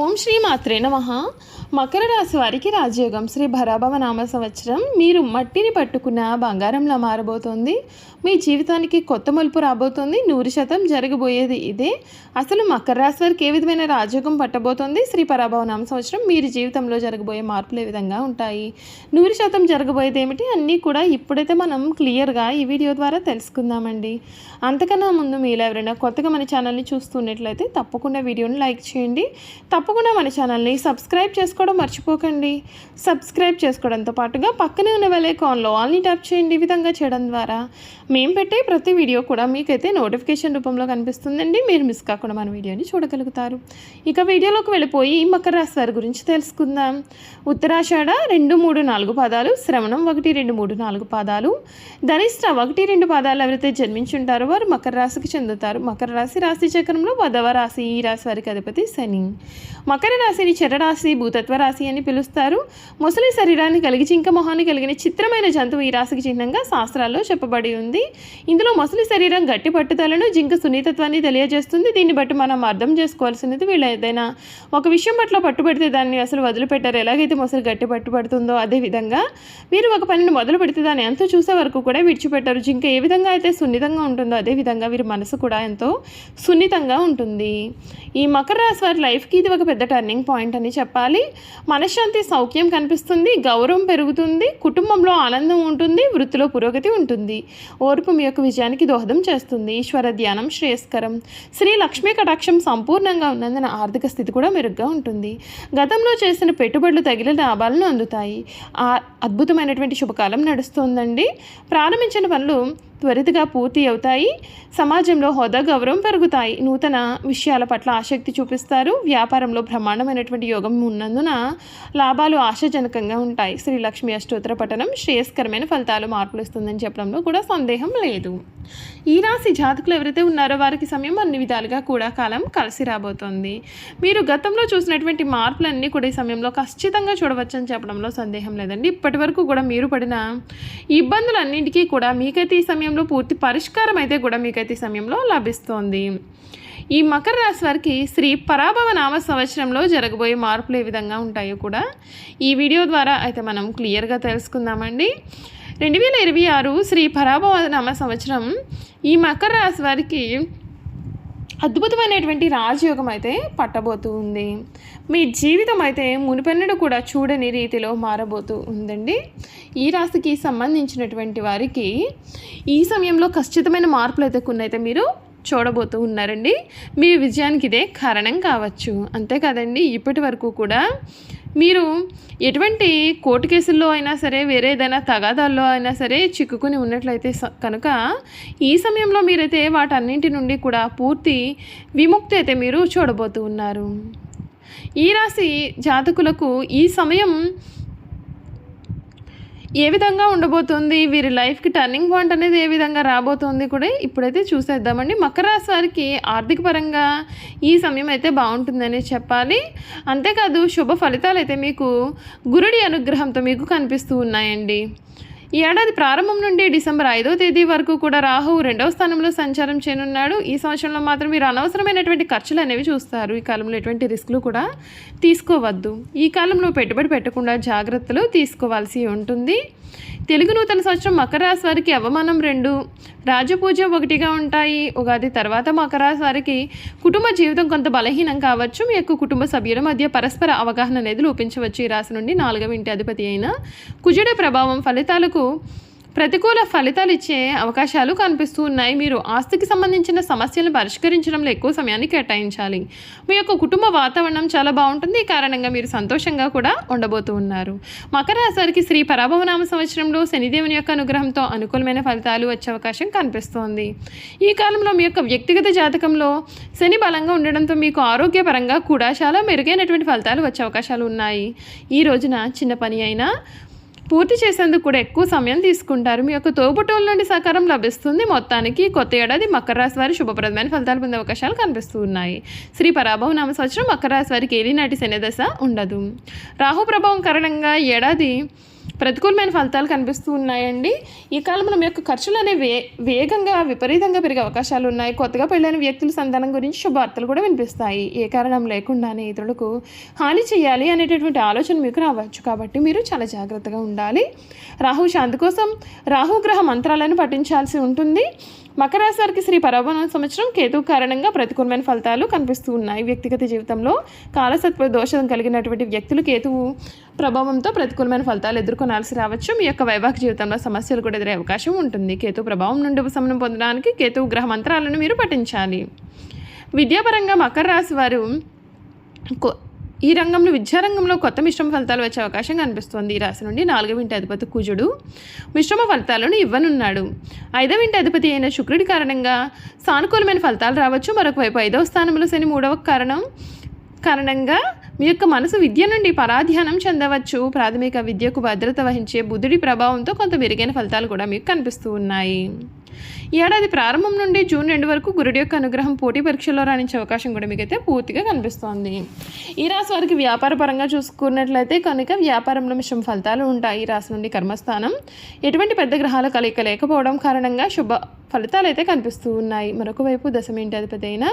ఓం శ్రీ మాత్రే నమః. మకర రాశి వారికి రాజయోగం శ్రీ భరాభవ నామ సంవత్సరం. మీరు మట్టిని పట్టుకున్న బంగారంలా మారబోతోంది. మీ జీవితానికి కొత్త మలుపు రాబోతోంది. 100% జరగబోయేది ఇదే. అసలు మకర రాశి వారికి ఏ విధమైన రాజయోగం పట్టబోతోంది? శ్రీ పరాభవ నామ సంవత్సరం మీరు జీవితంలో జరగబోయే మార్పులు ఏ విధంగా ఉంటాయి? 100% జరగబోయేది ఏమిటి? అన్నీ కూడా ఇప్పుడైతే మనం క్లియర్గా ఈ వీడియో ద్వారా తెలుసుకుందామండి. అంతకన్నా ముందు మీరు ఎవరైనా కొత్తగా మన ఛానల్ని చూస్తున్నట్లయితే తప్పకుండా వీడియోని లైక్ చేయండి. తప్పకుండా మన ఛానల్ని సబ్స్క్రైబ్ చేసుకోవడం మర్చిపోకండి. సబ్స్క్రైబ్ చేసుకోవడంతో పాటుగా పక్కనే ఉన్న బెల్ ఐకాన్లో ఆల్ని ట్యాప్ చేయండి. ఈ విధంగా చేయడం ద్వారా మేము పెట్టే ప్రతి వీడియో కూడా మీకైతే నోటిఫికేషన్ రూపంలో కనిపిస్తుందండి. మీరు మిస్ కాకుండా మన వీడియోని చూడగలుగుతారు. ఇక వీడియోలోకి వెళ్ళిపోయి మకర రాశి వారి గురించి తెలుసుకుందాం. ఉత్తరాషాఢ 2, 3, 4 పాదాలు, శ్రవణం 1, 2, 3, 4 పాదాలు, ధనిష్ట 1, 2 పాదాలు ఎవరైతే జన్మించుంటారో వారు మకర రాశికి చెందుతారు. మకర రాశి రాశి చక్రంలో 10వ రాశి. ఈ రాశి వారికి అధిపతి శని. మకర రాశిని చరరాశి, భూతత్వ రాశి అని పిలుస్తారు. మొసలి శరీరాన్ని కలిగి జింక మొహాన్ని కలిగిన చిత్రమైన జంతువు ఈ రాశికి చిహ్నంగా శాస్త్రాల్లో చెప్పబడి ఉంది. ఇందులో మొసలి శరీరం గట్టి పట్టుదలను, జింక సున్నితత్వాన్ని తెలియజేస్తుంది. దీన్ని బట్టి మనం అర్థం చేసుకోవాల్సినది, వీళ్ళు ఏదైనా ఒక విషయం పట్ల పట్టుబడితే దాన్ని అసలు వదిలిపెట్టారు. ఎలాగైతే మొసలి గట్టి పట్టుబడుతుందో అదేవిధంగా వీరు ఒక పనిని మొదలు పెడితే దాన్ని ఎంతో చూసే వరకు కూడా విడిచిపెట్టారు. జింక ఏ విధంగా అయితే సున్నితంగా ఉంటుందో అదేవిధంగా వీరి మనసు కూడా ఎంతో సున్నితంగా ఉంటుంది. ఈ మకర రాశి వారి లైఫ్కి ఇది ఒక పెద్ద టర్నింగ్ పాయింట్ అని చెప్పాలి. మనశ్శాంతి, సౌఖ్యం కనిపిస్తుంది, గౌరవం పెరుగుతుంది, కుటుంబంలో ఆనందం ఉంటుంది, వృత్తిలో పురోగతి ఉంటుంది. ఓర్పు మీ యొక్క విజయానికి దోహదం చేస్తుంది. ఈశ్వర ధ్యానం శ్రేయస్కరం. శ్రీ లక్ష్మీ కటాక్షం సంపూర్ణంగా ఉన్నందున ఆర్థిక స్థితి కూడా మెరుగ్గా ఉంటుంది. గతంలో చేసిన పెట్టుబడులు తగిన లాభాలను అందుతాయి. అద్భుతమైనటువంటి శుభకాలం నడుస్తుందండి. ప్రారంభించిన పనులు త్వరితగా పూర్తి అవుతాయి. సమాజంలో హోదా, గౌరవం పెరుగుతాయి. నూతన విషయాల పట్ల ఆసక్తి చూపిస్తారు. వ్యాపారంలో బ్రహ్మాండమైనటువంటి యోగం ఉన్నందున లాభాలు ఆశాజనకంగా ఉంటాయి. శ్రీ లక్ష్మీ అష్టోత్తర పఠనం శ్రేయస్కరమైన ఫలితాలు మార్పులు ఇస్తుందని చెప్పడంలో కూడా సందేహం లేదు. ఈ రాశి జాతకులు ఎవరైతే ఉన్నారో వారికి సమయం అన్ని విధాలుగా కూడా కాలం కలిసి రాబోతోంది. మీరు గతంలో చూసినటువంటి మార్పులన్నీ కూడా ఈ సమయంలో ఖచ్చితంగా చూడవచ్చని చెప్పడంలో సందేహం లేదండి. ఇప్పటి వరకు కూడా మీరు పడిన ఇబ్బందులన్నింటికీ కూడా మీకైతే ఈ సమయంలో పూర్తి పరిష్కారం అయితే కూడా మీకైతే ఈ సమయంలో లభిస్తోంది. ఈ మకర రాశి వారికి శ్రీ పరాభవ నామ సంవత్సరంలో జరగబోయే మార్పులు ఏ విధంగా ఉంటాయో కూడా ఈ వీడియో ద్వారా అయితే మనం క్లియర్గా తెలుసుకుందామండి. 2026 శ్రీ పరాభవ నామ సంవత్సరం ఈ మకర రాశి వారికి అద్భుతమైనటువంటి రాజయోగం అయితే పట్టబోతూ ఉంది. మీ జీవితం అయితే మునిపెన్నడూ కూడా చూడని రీతిలో మారబోతూ ఉందండి. ఈ రాశికి సంబంధించినటువంటి వారికి ఈ సమయంలో ఖచ్చితమైన మార్పులు అయితే కొన్ని అయితే మీరు చూడబోతూ ఉన్నారండి. మీ విజయానికి ఇదే కారణం కావచ్చు. అంతేకాదండి, ఇప్పటి వరకు కూడా మీరు ఎటువంటి కోర్టు కేసుల్లో అయినా సరే, వేరే ఏదైనా తగాదాల్లో అయినా సరే చిక్కుకుని ఉన్నట్లయితే కనుక ఈ సమయంలో మీరైతే వాటన్నింటి నుండి కూడా పూర్తి విముక్తి అయితే మీరు చూడబోతూ ఉన్నారు. ఈ రాశి జాతకులకు ఈ సమయం ఏ విధంగా ఉండబోతుంది, వీరి లైఫ్కి టర్నింగ్ పాయింట్ అనేది ఏ విధంగా రాబోతుంది కూడా ఇప్పుడైతే చూసేద్దామండి. మకర రాశి వారికి ఆర్థిక పరంగా ఈ సమయం అయితే బాగుంటుందని చెప్పాలి. అంతేకాదు శుభ ఫలితాలు అయితే మీకు గురుడి అనుగ్రహంతో మీకు కనిపిస్తూ ఉన్నాయండి. ఈ ఏడాది ప్రారంభం నుండి డిసెంబర్ 5వ తేదీ వరకు కూడా రాహువు 2వ స్థానంలో సంచారం చేయనున్నాడు. ఈ సంవత్సరంలో మాత్రం మీరు అనవసరమైనటువంటి ఖర్చులు అనేవి చూస్తారు. ఈ కాలంలో ఎటువంటి రిస్కులు కూడా తీసుకోవద్దు. ఈ కాలంలో పెట్టుబడి పెట్టకుండా జాగ్రత్తలు తీసుకోవాల్సి ఉంటుంది. తెలుగు నూతన సంవత్సరం మకర రాశి వారికి అవమానం 2, రాజపూజ 1గా ఉంటాయి. ఉగాది తర్వాత మకర రాశి వారికి కుటుంబ జీవితం కొంత బలహీనం కావచ్చు. మీ యొక్క కుటుంబ సభ్యుల మధ్య పరస్పర అవగాహన అనేది లోపించవచ్చు. ఈ రాశి నుండి 4వ ఇంటి అధిపతి అయిన కుజుడి ప్రభావం ఫలితాలకు ప్రతికూల ఫలితాలు ఇచ్చే అవకాశాలు కనిపిస్తూ ఉన్నాయి. మీరు ఆస్తికి సంబంధించిన సమస్యలను పరిష్కరించడంలో ఎక్కువ సమయాన్ని కేటాయించాలి. మీ యొక్క కుటుంబ వాతావరణం చాలా బాగుంటుంది. ఈ కారణంగా మీరు సంతోషంగా కూడా ఉండబోతూ ఉన్నారు. మకర రాశి వారికి శ్రీ పరాభవ నామ సంవత్సరంలో శనిదేవుని యొక్క అనుగ్రహంతో అనుకూలమైన ఫలితాలు వచ్చే అవకాశం కనిపిస్తోంది. ఈ కాలంలో మీ యొక్క వ్యక్తిగత జాతకంలో శని బలంగా ఉండడంతో మీకు ఆరోగ్యపరంగా కూడా చాలా మెరుగైనటువంటి ఫలితాలు వచ్చే అవకాశాలు ఉన్నాయి. ఈ రోజున చిన్న పని అయినా పూర్తి చేసేందుకు కూడా ఎక్కువ సమయం తీసుకుంటారు. మీ యొక్క తోబుట్టువుల నుండి సహకారం లభిస్తుంది. మొత్తానికి కొత్త ఏడాది మకర రాశి వారి శుభప్రదమైన ఫలితాలు పొందే అవకాశాలు కనిపిస్తూ ఉన్నాయి. శ్రీ పరాభవ నామ సంవత్సరం మకర రాశి వారికి ఏలినాటి శని దశ ఉండదు. రాహు ప్రభావం కారణంగా ఏడాది ప్రతికూలమైన ఫలితాలు కనిపిస్తూ ఉన్నాయండి. ఈ కాలంలో మీ యొక్క ఖర్చులు అనేవి వేగంగా విపరీతంగా పెరిగే అవకాశాలు ఉన్నాయి. కొత్తగా పెళ్ళైన వ్యక్తుల సంతానం గురించి శుభవార్తలు కూడా వినిపిస్తాయి. ఏ కారణం లేకుండానే ఇతరులకు హాని చేయాలి అనేటటువంటి ఆలోచన మీకు రావచ్చు. కాబట్టి మీరు చాలా జాగ్రత్తగా ఉండాలి. రాహు శాంతి కోసం రాహుగ్రహ మంత్రాలను పఠించాల్సి ఉంటుంది. మకర రాశి వారికి శ్రీ పరాభవ సంవత్సరం కేతు కారణంగా ప్రతికూలమైన ఫలితాలు కనిపిస్తూ ఉన్నాయి. వ్యక్తిగత జీవితంలో కాలసత్వ దోషం కలిగినటువంటి వ్యక్తులు కేతువు ప్రభావంతో ప్రతికూలమైన ఫలితాలు ఎదుర్కొనాల్సి రావచ్చు. మీ యొక్క వైవాహిక జీవితంలో సమస్యలు కూడా ఎదురే అవకాశం ఉంటుంది. కేతు ప్రభావం నుండి ఉపశమనం పొందడానికి కేతువు గ్రహ మంత్రాలను మీరు పఠించాలి. విద్యాపరంగా మకర రాశి వారు ఈ రంగంలో విద్యారంగంలో కొత్త మిశ్రమ ఫలితాలు వచ్చే అవకాశం కనిపిస్తుంది. ఈ రాశి నుండి 4వ ఇంటి అధిపతి కుజుడు మిశ్రమ ఫలితాలను ఇవ్వనున్నాడు. 5వ ఇంటి అధిపతి అయిన శుక్రుడి కారణంగా సానుకూలమైన ఫలితాలు రావచ్చు. మరొక వైపు 5వ స్థానంలో శని 3వ కారణంగా మీ యొక్క మనసు విద్య నుండి పరాధ్యానం చెందవచ్చు. ప్రాథమిక విద్యకు భద్రత వహించే బుధుడి ప్రభావంతో కొంత మెరుగైన ఫలితాలు కూడా మీకు కనిపిస్తూ ఉన్నాయి. ఈ ఏడాది ప్రారంభం నుండి జూన్ 2 వరకు గురుడి యొక్క అనుగ్రహం పోటీ పరీక్షల్లో రాణించే అవకాశం కూడా మీకైతే పూర్తిగా కనిపిస్తోంది. ఈ రాశి వారికి వ్యాపార పరంగా చూసుకున్నట్లయితే కనుక వ్యాపారంలో మిశ్రమ ఫలితాలు ఉంటాయి. ఈ రాశి నుండి కర్మస్థానం ఎటువంటి పెద్ద గ్రహాల కలయిక లేకపోవడం కారణంగా శుభ ఫలితాలు అయితే కనిపిస్తూ ఉన్నాయి. మరొక వైపు దశమ ఇంటి అధిపతి అయిన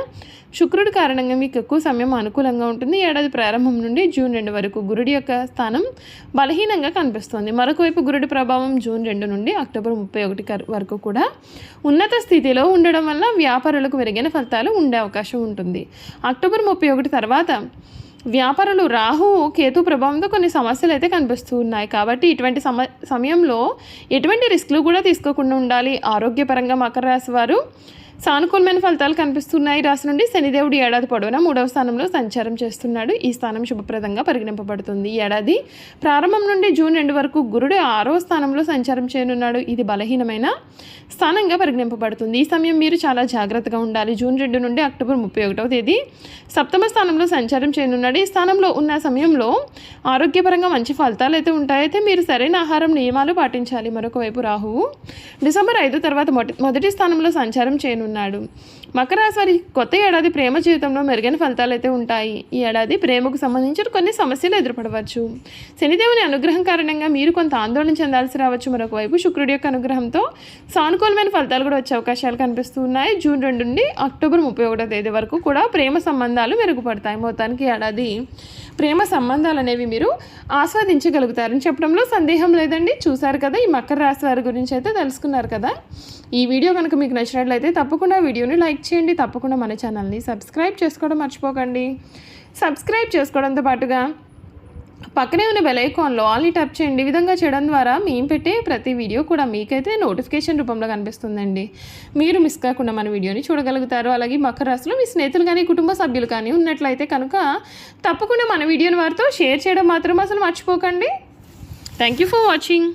శుక్రుడి కారణంగా మీకు ఎక్కువ సమయం అనుకూలంగా ఉంటుంది. ఏడాది ప్రారంభం నుండి జూన్ 2 వరకు గురుడి యొక్క స్థానం బలహీనంగా కనిపిస్తుంది. మరొక వైపు గురుడి ప్రభావం జూన్ 2 నుండి అక్టోబర్ 31 వరకు కూడా ఉన్నత స్థితిలో ఉండడం వల్ల వ్యాపారులకు మెరుగైన ఫలితాలు ఉండే అవకాశం ఉంటుంది. అక్టోబర్ 31 తర్వాత వ్యాపారులు రాహు కేతు ప్రభావంతో కొన్ని సమస్యలు అయితే కనిపిస్తూ ఉన్నాయి. కాబట్టి ఇటువంటి సమయంలో ఎటువంటి రిస్క్లు కూడా తీసుకోకుండా ఉండాలి. ఆరోగ్యపరంగా మకర రాశి వారు సానుకూలమైన ఫలితాలు కనిపిస్తున్నాయి. రాశి నుండి శనిదేవుడు ఏడాది పొడవునా 3వ స్థానంలో సంచారం చేస్తున్నాడు. ఈ స్థానం శుభప్రదంగా పరిగణింపబడుతుంది. ఈ ఏడాది ప్రారంభం నుండి జూన్ 2 వరకు గురుడు 6వ స్థానంలో సంచారం చేయనున్నాడు. ఇది బలహీనమైన స్థానంగా పరిగణింపబడుతుంది. ఈ సమయం మీరు చాలా జాగ్రత్తగా ఉండాలి. జూన్ 2 నుండి అక్టోబర్ 31వ తేదీ సప్తమ స్థానంలో సంచారం చేయనున్నాడు. ఈ స్థానంలో ఉన్న సమయంలో ఆరోగ్యపరంగా మంచి ఫలితాలు అయితే ఉంటాయి. అయితే మీరు సరైన ఆహారం నియమాలు పాటించాలి. మరొక వైపు రాహువు డిసెంబర్ 5 తర్వాత మొదటి స్థానంలో సంచారం చేయనున్నాడు. మకర రాశి వారి కొత్త ఏడాది ప్రేమ జీవితంలో మెరుగైన ఫలితాలు అయితే ఉంటాయి. ఈ ఏడాది ప్రేమకు సంబంధించిన కొన్ని సమస్యలు ఎదురుపడవచ్చు. శనిదేవుని అనుగ్రహం కారణంగా మీరు కొంత ఆందోళన చెందాల్సి రావచ్చు. మరొక వైపు శుక్రుడి యొక్క అనుగ్రహంతో సానుకూలమైన ఫలితాలు కూడా వచ్చే అవకాశాలు కనిపిస్తూ ఉన్నాయి. జూన్ 2 నుండి అక్టోబర్ 31వ తేదీ వరకు కూడా ప్రేమ సంబంధాలు మెరుగుపడతాయి. మొత్తానికి ఏడాది ప్రేమ సంబంధాలు అనేవి మీరు ఆస్వాదించగలుగుతారని చెప్పడంలో సందేహం లేదండి. చూశారు కదా, ఈ మకర రాశి వారి గురించి అయితే తెలుసుకున్నారు కదా. ఈ వీడియో కనుక మీకు నచ్చినట్లయితే తప్పకుండా వీడియోని లైక్ చేయండి. తప్పకుండా మన ఛానల్ని సబ్స్క్రైబ్ చేసుకోవడం మర్చిపోకండి. సబ్స్క్రైబ్ చేసుకోవడంతో పాటుగా పక్కనే ఉన్న బెల్ ఐకాన్లో ఆల్ని ట్యాప్ చేయండి. ఈ విధంగా చేయడం ద్వారా మేము పెట్టే ప్రతి వీడియో కూడా మీకైతే నోటిఫికేషన్ రూపంలో కనిపిస్తుందండి. మీరు మిస్ కాకుండా మన వీడియోని చూడగలుగుతారు. అలాగే మకర రాశిలో మీ స్నేహితులు కానీ కుటుంబ సభ్యులు కానీ ఉన్నట్లయితే కనుక తప్పకుండా మన వీడియోని వారితో షేర్ చేయడం మాత్రం అసలు మర్చిపోకండి. Thank you for watching.